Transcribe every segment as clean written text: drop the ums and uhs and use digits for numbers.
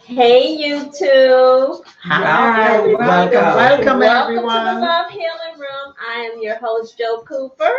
Hey, YouTube. Hi, Welcome welcome to the everyone. Love Healing Room. I am your host, Joe Cooper.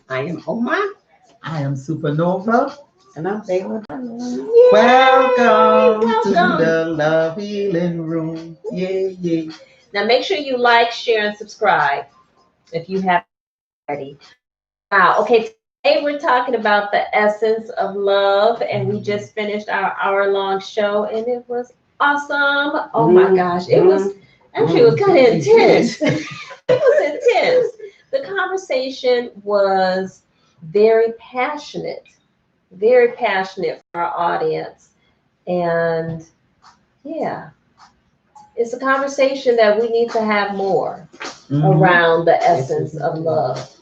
I am Oma. I am Supernova. And I'm Bella. Yay! Welcome to Welcome. the Love Healing Room. Yeah. Now, make sure you like, share, and subscribe if you haven't already. Wow. Okay. Today we're talking about the essence of love, and we just finished our hour-long show, and it was awesome. Oh my gosh, it was actually it was kind of intense. It was intense. The conversation was very passionate for our audience, and yeah, it's a conversation that we need to have more around the essence of love.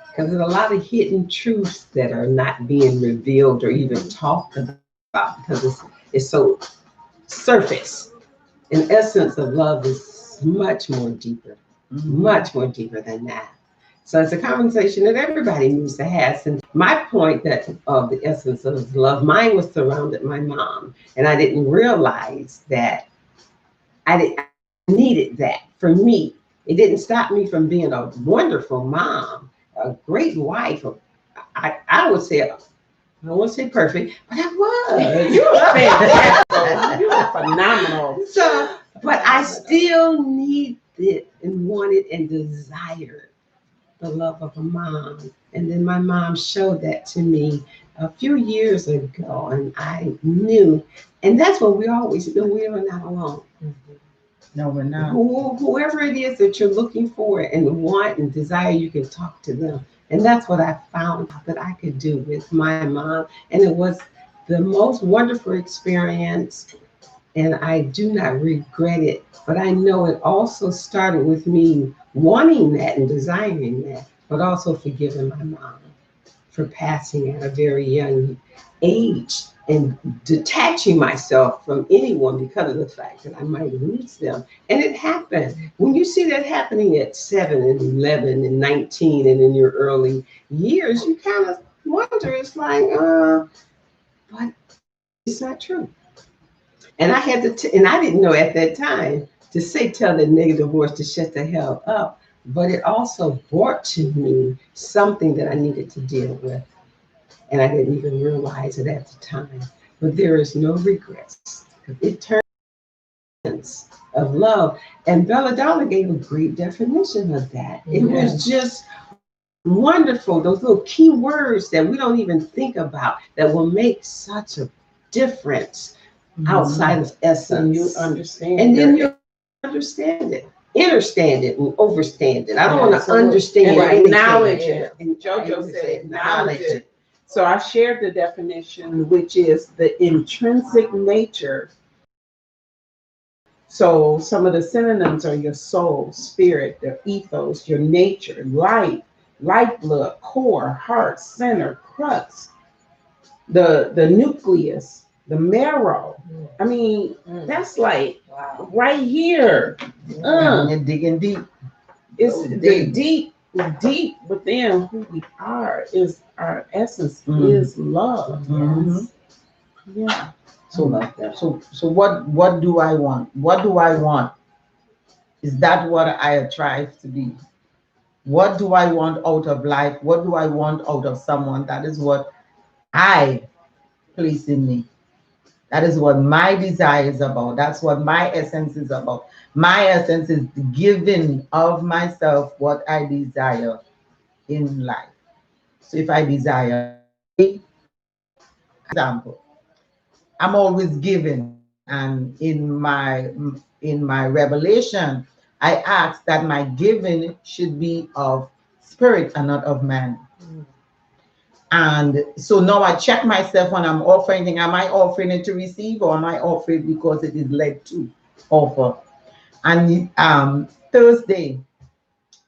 Because there's a lot of hidden truths that are not being revealed or even talked about because it's so surface. In essence of love is much more deeper than that. So it's a conversation that everybody needs to have. And my point that of the essence of love, mine was surrounded my mom, and I didn't realize that I needed that for me. It didn't stop me from being a wonderful mom, a great wife. I would say, I won't say perfect, but I was. You were fantastic. You were phenomenal. So, but I still needed and wanted and desired the love of a mom. And then my mom showed that to me a few years ago, and I knew. And that's what we always do. We are not alone. No, we're not. Whoever it is that you're looking for and want and desire, you can talk to them. And that's what I found that I could do with my mom. And it was the most wonderful experience. And I do not regret it. But I know it also started with me wanting that and desiring that, but also forgiving my mom for passing at a very young age and detaching myself from anyone because of the fact that I might lose them. And it happened. When you see that happening at 7 and 11 and 19 and in your early years, you kind of wonder, it's like, but it's not true. And I had to, and I didn't know at that time to say, tell that negative voice to shut the hell up. But it also brought to me something that I needed to deal with. And I didn't even realize it at the time. But there is no regrets. It turns of love. And Belladonna gave a great definition of that. It was just wonderful. Those little key words that we don't even think about that will make such a difference outside of essence. And you understand. And then you understand it. Understand it and overstand it. I don't want to understand and it. acknowledge it. And JoJo said acknowledge it. So I shared the definition, which is the intrinsic nature. So some of the synonyms are your soul, spirit, the ethos, your nature, life, lifeblood, core, heart, center, crux, the nucleus, the marrow. I mean, that's like right here. You're digging deep. It's the deep within who we are is our essence is love. Yeah. So what do I want? What do I want? Is that what I strive to be? What do I want out of life? What do I want out of someone? That is what I place in me. That is what my desire is about. That's what my essence is about. My essence is the giving of myself what I desire in life. So if I desire, example, I'm always giving, and in my revelation, I ask that my giving should be of spirit and not of man. And so now I check myself when I'm offering anything. Am I offering it to receive, or am I offering because it is led to offer? And Thursday,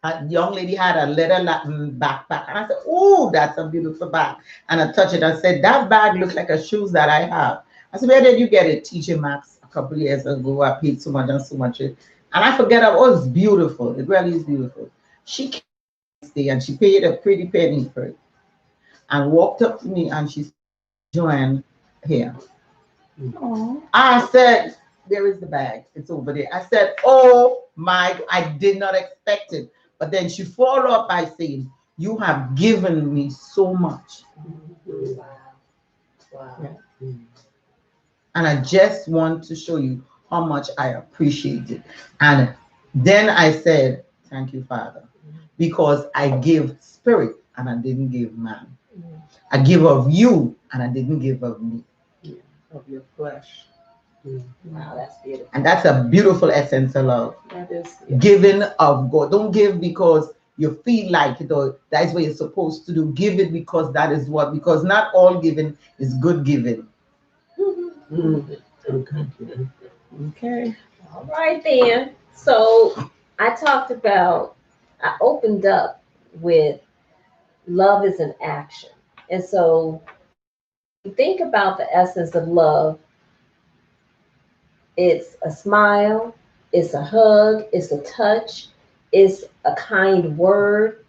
a young lady had a leather backpack, and I said, "Oh, that's a beautiful bag." And I touched it. I said, "That bag looks like a shoes that I have." I said, "Where did you get it?" TJ Maxx. A couple of years ago, I paid so much and so much. And I forget. Oh, it's beautiful. It really is beautiful. She came next day and she paid a pretty penny for it, and walked up to me and she said, "Joanne, here, Oh, I said, there is the bag. It's over there. I said, oh my, I did not expect it. But then she followed up by saying, you have given me so much. Wow. Wow. yeah. And I just want to show you how much I appreciate it. And then I said, thank you, Father, because I gave spirit and I didn't give man. I give of you and I didn't give of me. Of your flesh. Wow, that's beautiful. And that's a beautiful essence of love. That is. Giving of God. Don't give because you feel like it or that's what you're supposed to do. Give it because that is what, because not all giving is good giving. Okay. Okay. All right then. So I opened up with love is an action. And so you think about the essence of love, it's a smile, it's a hug, it's a touch, it's a kind word,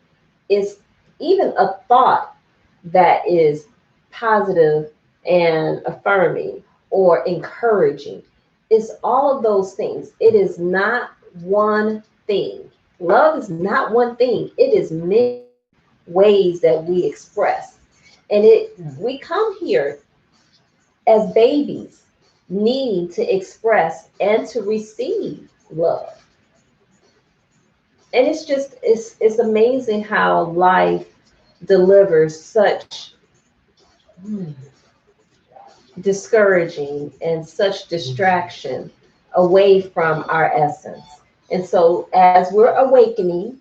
it's even a thought that is positive and affirming or encouraging. It's all of those things. It is not one thing. Love is not one thing. It is many ways that we express. And we come here as babies needing to express and to receive love. And it's amazing how life delivers such discouraging and such distraction away from our essence. And so as we're awakening,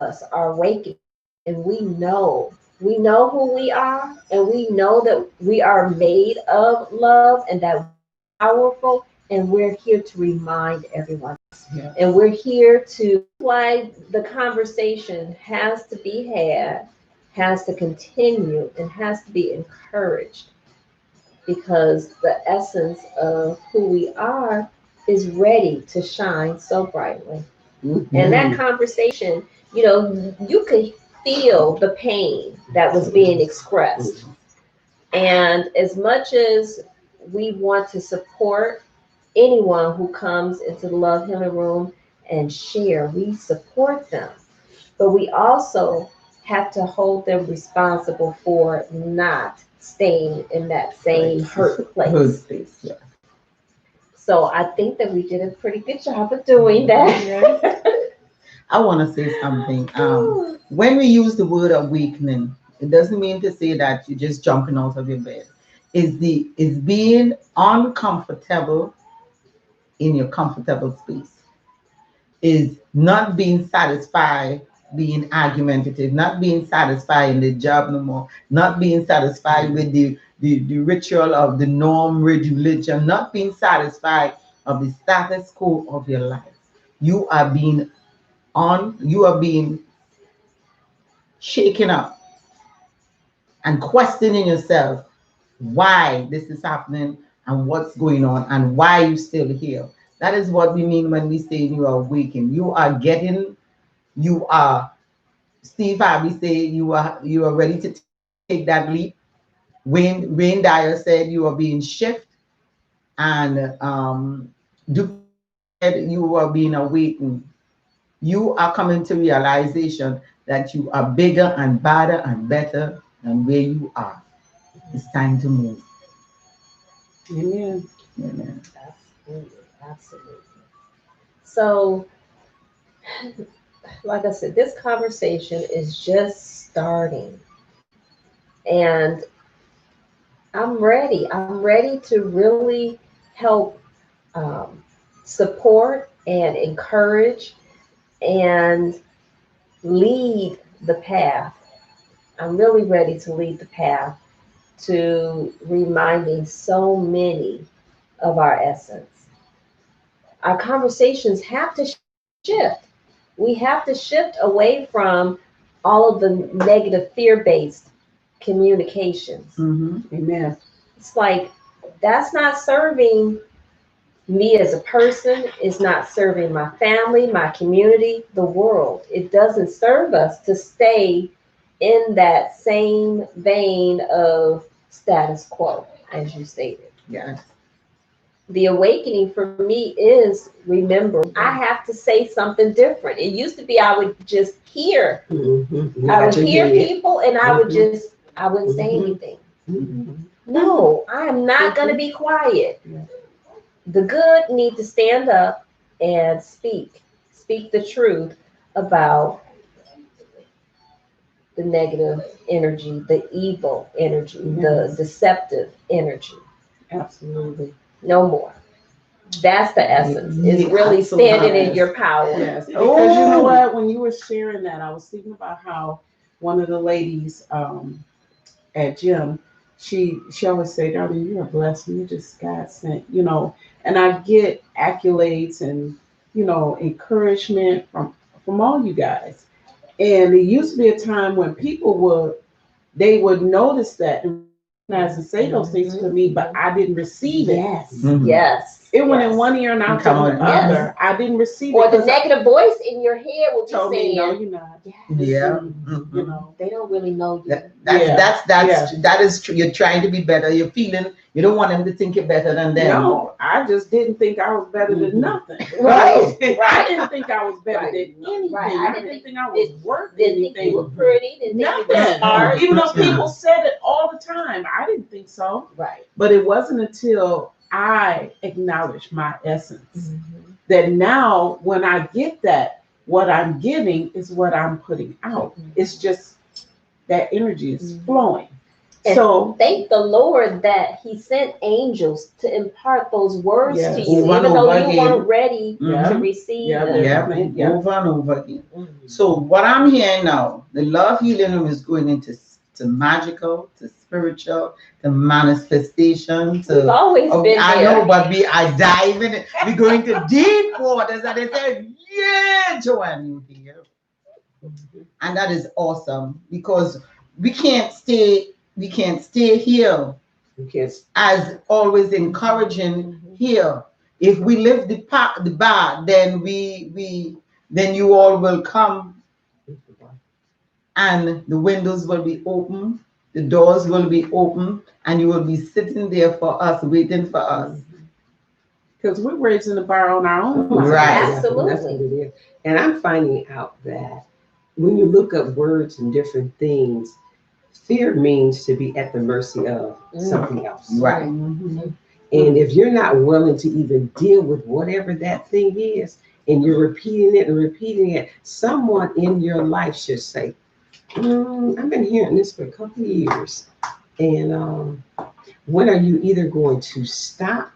us are awakening, and we know who we are, and we know that we are made of love and that we're powerful, and we're here to remind everyone. Yeah. And we're here to why the conversation has to be had, has to continue, and has to be encouraged, because the essence of who we are is ready to shine so brightly. And that conversation, you could feel the pain that was being expressed. And as much as we want to support anyone who comes into the Love Healing Room and share, we support them. But we also have to hold them responsible for not staying in that same hurt place. Yeah. So I think that we did a pretty good job of doing that. I want to say something. When we use the word awakening, it doesn't mean to say that you're just jumping out of your bed. It's being uncomfortable in your comfortable space. Is not being satisfied, being argumentative, not being satisfied in the job no more, not being satisfied with the ritual of the norm, religion, not being satisfied of the status quo of your life. You are being shaken up and questioning yourself why this is happening and what's going on and why you still here. That is what we mean when we say you are awakened. You are Steve Harvey say you are ready to take that leap. Wayne Dyer said you are being shifted, and Duke said you are being awakened. You are coming to realization that you are bigger and badder and better than where you are. It's time to move. Amen. Amen. Absolutely, absolutely. So, like I said, this conversation is just starting. And I'm ready. I'm ready to really help support and encourage and lead the path. I'm really ready to lead the path to reminding so many of our essence. Our conversations have to shift. We have to shift away from all of the negative fear based communications. Amen. It's like that's not serving me as a person, it's not serving my family, my community, the world. It doesn't serve us to stay in that same vein of status quo, as you stated. Yes. the awakening for me is remember, I have to say something different. It used to be I would just hear, Mm-hmm. I would hear people and I would Mhm. just, I wouldn't say Mhm. anything. Mm-hmm. No, I am not going to be quiet. The good need to stand up and speak the truth about the negative energy, the evil energy, the Yes. deceptive energy. Absolutely. No more. That's the essence. Is Yeah, really standing in absolutely. your power. Yes, because you know Oh. what? When you were sharing that, I was thinking about how one of the ladies at gym, she always say, "Darling, you are blessed. You just God sent." You know, and I get accolades and encouragement from all you guys. And it used to be a time when people would notice that and recognize and say those things to me, but I didn't receive it. Yes. Mhm. Yes. It went in yes. one ear and out Come the on. other. I didn't receive Or it the because negative voice in your head will be told me, "No, saying, you're not." yes, Yeah. You Mhm. know. they don't really know you. That is true. You're trying to be better. You're feeling you don't want them to think you're better than them. No, I just didn't think I was better than Mhm. nothing. Right, I right. didn't think I was better Right. than anything. Right. I didn't think I was worth Didn't think you were anything. pretty. Didn't think you were Nothing. smart. Even though Mhm. people said it all the time, I didn't think so. Right. But it wasn't until I acknowledged my essence Mm-hmm. that now when I get that, what I'm giving is what I'm putting out. Mhm. It's just that energy is Mhm. flowing. And So thank the Lord that He sent angels to impart those words Yes. to you, Over and even though over you again. weren't ready Mhm. to receive Yeah, them. Yeah, Yeah. over and over again. Mhm. So what I'm hearing now, the love healing room is going into to magical, to spiritual, to manifestation, We've to always been I there. know, but we are diving in. We're going to deep waters, and they say, "Yeah, Joanne, you here," and that is awesome because we can't stay here Because as always encouraging here. If we live the bar, then then you all will come and the windows will be open, the doors will be open, and you will be sitting there for us, waiting for us. because we're raising the bar on our own Right. lives. Absolutely. That's what it is. And I'm finding out that when you look up words and different things, fear means to be at the mercy of something else. Right. Mhm. And if you're not willing to even deal with whatever that thing is, and you're repeating it and repeating it, someone in your life should say, I've been hearing this for a couple of years. And when are you either going to stop,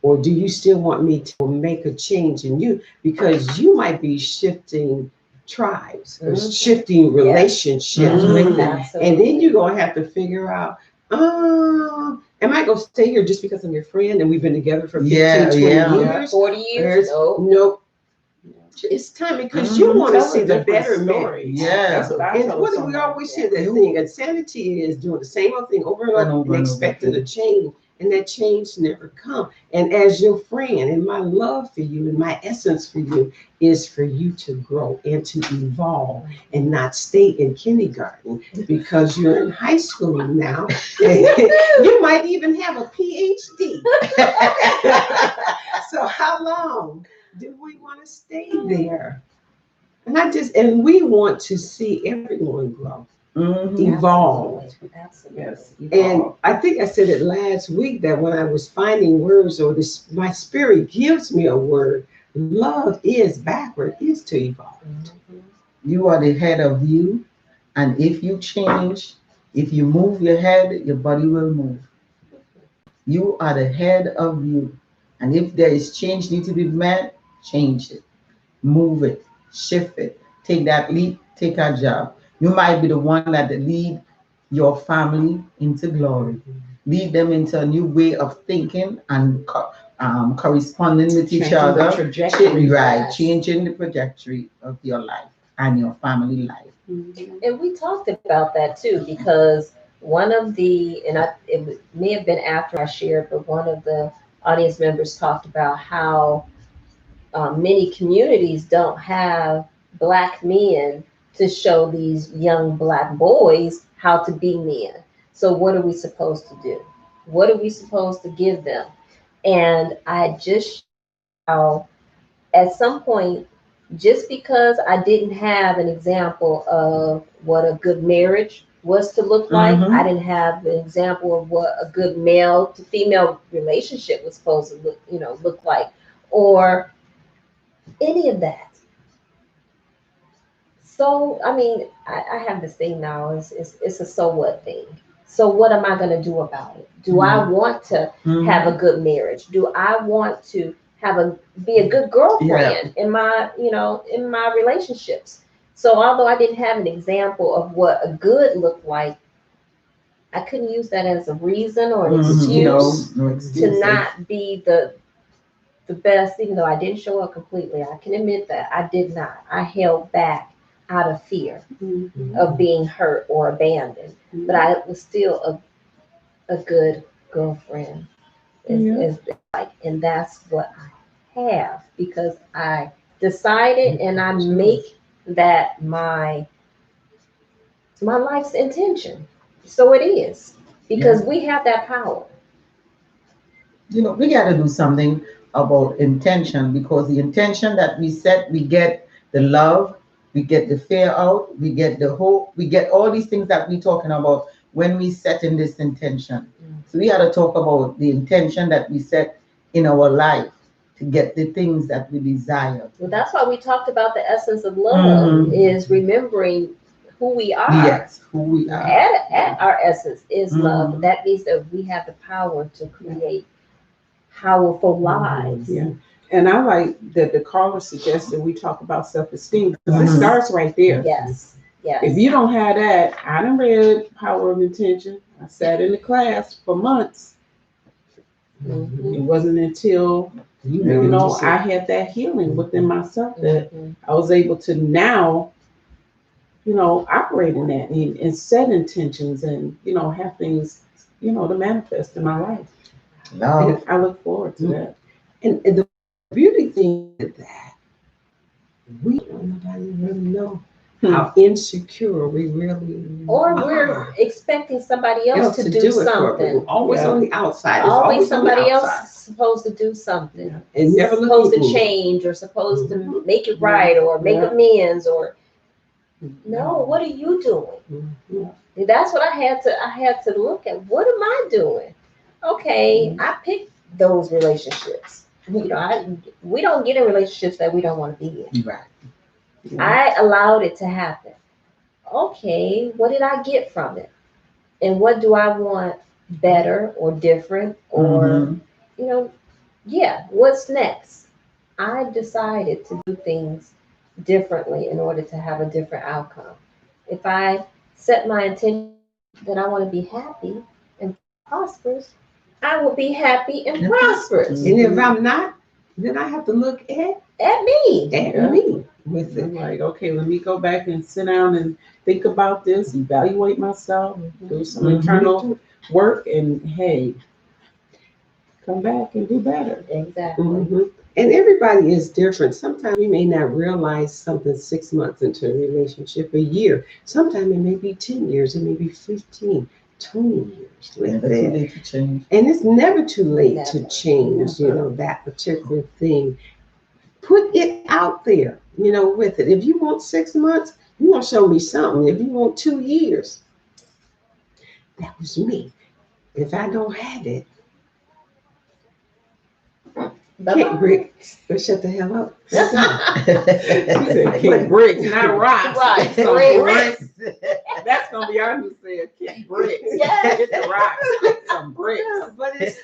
or do you still want me to make a change in you? Because you might be shifting tribes or Mhm. shifting relationships Mhm. with them. Absolutely. And then you're going to have to figure out, am I going to stay here just because I'm your friend and we've been together for 15, Yeah, 20 yeah. years? 40 years? No. Nope. It's time because you want to Tell see a the different betterment. story. Yeah. That's what I And tell what do we someone. always say that thing? Insanity is doing the same old thing over and over and expecting a change, and that change never come. And as your friend, and my love for you and my essence for you is for you to grow and to evolve and not stay in kindergarten because you're in high school now. You might even have a PhD. So how long do we want to stay there? And we want to see everyone grow, Mhm. evolve. Absolutely. Yes. And evolve. I think I said it last week that when I was finding words, or this, my spirit gives me a word, love is backward, is to evolve. Mhm. You are the head of you, and if you change, if you move your head, your body will move. You are the head of you, and if there is change need to be met, change it, move it, shift it, take that leap, take a job. You might be the one that lead your family into glory, lead them into a new way of thinking and corresponding with each Changing the other. trajectory. Right, changing the trajectory of your life and your family life. Mhm. And we talked about that too, because one of the, it may have been after I shared, but one of the audience members talked about how many communities don't have Black men to show these young Black boys how to be men. So what are we supposed to do? What are we supposed to give them? And I just how at some point, just because I didn't have an example of what a good marriage was to look like, Mhm. I didn't have an example of what a good male to female relationship was supposed to look, look like, or any of that. So, I mean, I have this thing now. It's a so what thing. So, what am I going to do about it? Do I want to have a good marriage? Do I want to be a good girlfriend in my in my relationships? So, although I didn't have an example of what a good looked like, I couldn't use that as a reason or an excuse No to excuses. not be the best, even though I didn't show up completely. I can admit that I did not. I held back out of fear of being hurt or abandoned, but I was still a good girlfriend. And that's what I have because I decided and I make that my life's intention. So it is because we have that power. We got to do something about intention, because the intention that we set, we get the love, we get the fear out, we get the hope, we get all these things that we're talking about when we set in this intention. So we got to talk about the intention that we set in our life to get the things that we desire. Well, that's why we talked about the essence of love is remembering who we are. Yes, who we are. At our essence is love. That means that we have the power to create powerful lives. Yeah. And I like that the caller suggested we talk about self-esteem because it starts right there. Yes. Yes. If you don't have that, I done read Power of Intention. I sat in the class for months. It wasn't until I had that healing within myself that I was able to now, operate in that and set intentions and have things, to manifest in my life. Love. And I look forward to that. And the beauty thing is that nobody really know how insecure we really Or are. we're expecting somebody else to do it for us. something. We're always on the outside. It's Always on the somebody outside. else supposed to do something. And never supposed to looking in. change or supposed to make it right or make amends or no, what are you doing? That's what I had to look at. What am I doing? Okay, I picked those relationships. We don't get in relationships that we don't want to be in. Right. I allowed it to happen. Okay, what did I get from it? And what do I want better or different or, what's next? I decided to do things differently in order to have a different outcome. If I set my intention that I want to be happy and prosperous, I will be happy and prosperous. And if I'm not, then I have to look at me. me with it. I'm like, okay, let me go back and sit down and think about this, evaluate myself, do some internal work, and hey, come back and do better. Exactly. And everybody is different. Sometimes we may not realize something 6 months into a relationship, a year. Sometimes it may be 10 years, it may be 15, 20 years. Never too late to change. And it's never too late to change, that particular thing. Put it out there, with it. If you want 6 months, you want to show me something. If you want 2 years, that was me. If I don't have it, kick bricks or shut the hell up. You said kick bricks, not rocks. Right, So bricks. That's gonna be our new saying, kick bricks. Yes. Hit the rocks, kick some bricks. But it's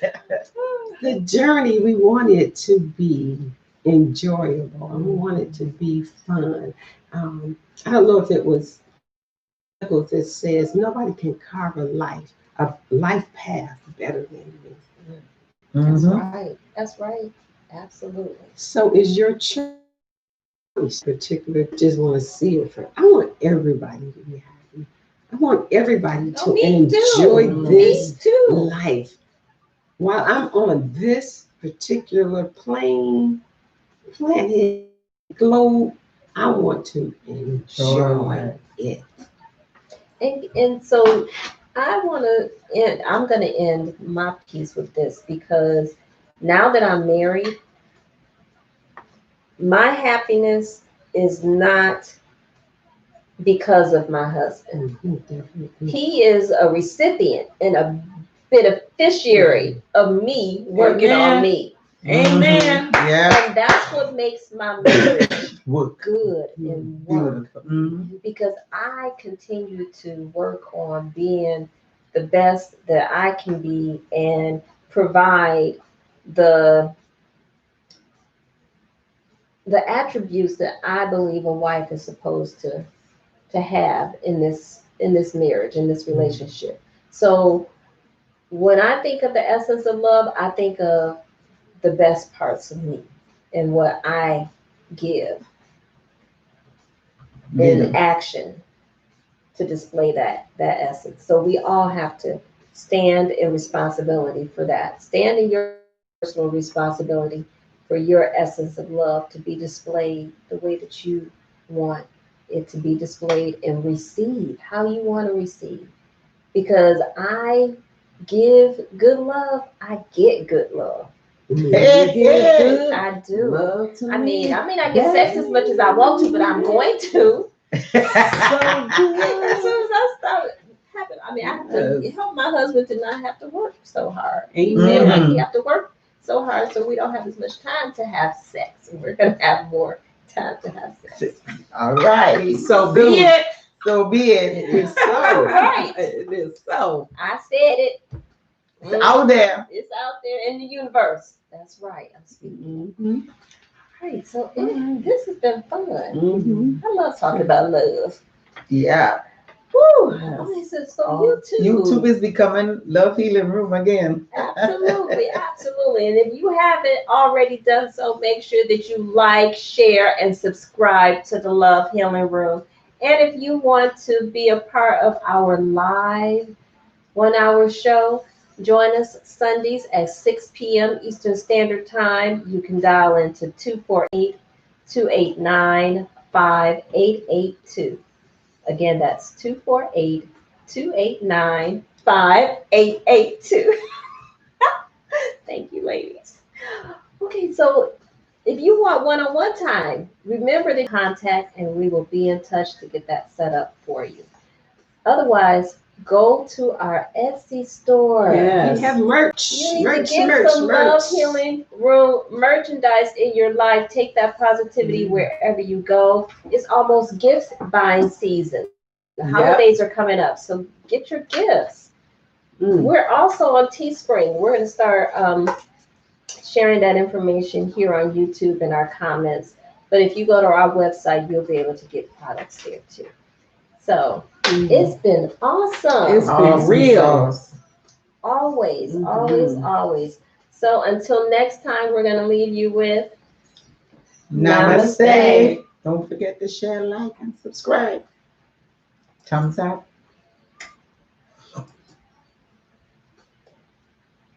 the journey. We want it to be enjoyable. We want it to be fun. I don't know if it was that says nobody can carve a life path better than me. That's right. That's right. Absolutely. So is your choice particular? Just want to see it for. I want everybody to be happy. I want everybody to enjoy this life. While I'm on this particular planet, globe, I want to enjoy it. And so I want to end. I'm going to end my piece with this because Now that I'm married, my happiness is not because of my husband. Definitely. He is a recipient and a beneficiary of me working on Amen. me. Amen. Yeah. And that's what makes my marriage Work. good and work. Beautiful. Mhm. Because I continue to work on being the best that I can be and provide the attributes that I believe a wife is supposed to have in this marriage, in this relationship. So when I think of the essence of love, I think of the best parts of me and what I give in Beautiful. action to display that essence. So we all have to stand in responsibility for that. Stand in your personal responsibility for your essence of love to be displayed the way that you want it to be displayed, and receive how you want to receive. Because I give good love, I get good love. Hey, hey. I do. Love to I me. mean, I get sex as much as I want to, but I'm going to. So As good. soon as I start having, I mean, I have to help my husband to not have to work so hard. He Amen. feel like he have to work so hard, so we don't have as much time to have sex, and we're gonna have more time to have sex. All right. So be it. So be It it. is so. Right. It is so. I said it. It's out there. It's out there in the universe. That's right. I'm speaking. Mm-hmm. Right. So this has been fun. Mm-hmm. I love talking about love. Yeah. Woo! Yes. Okay, so YouTube. YouTube is becoming Love Healing Room again. Absolutely, absolutely. And if you haven't already done so, make sure that you like, share, and subscribe to the Love Healing Room. And if you want to be a part of our live 1 hour show, join us Sundays at 6 p.m. Eastern Standard Time. You can dial into 248-289-5882. Again, that's 248-289-5882. Thank you, ladies. Okay, so if you want one-on-one time, remember to contact and we will be in touch to get that set up for you. Otherwise, go to our Etsy store. Yes. We have merch. You need merch, to get merch, some merch. Love Healing Room merchandise in your life. Take that positivity wherever you go. It's almost gift buying season. The holidays are coming up, so get your gifts. We're also on Teespring. We're going to start sharing that information here on YouTube in our comments. But if you go to our website, you'll be able to get products there too. So it's been awesome. It's been real. Always, always, always. So until next time, we're going to leave you with Namaste. Don't forget to share, like, and subscribe. Thumbs up.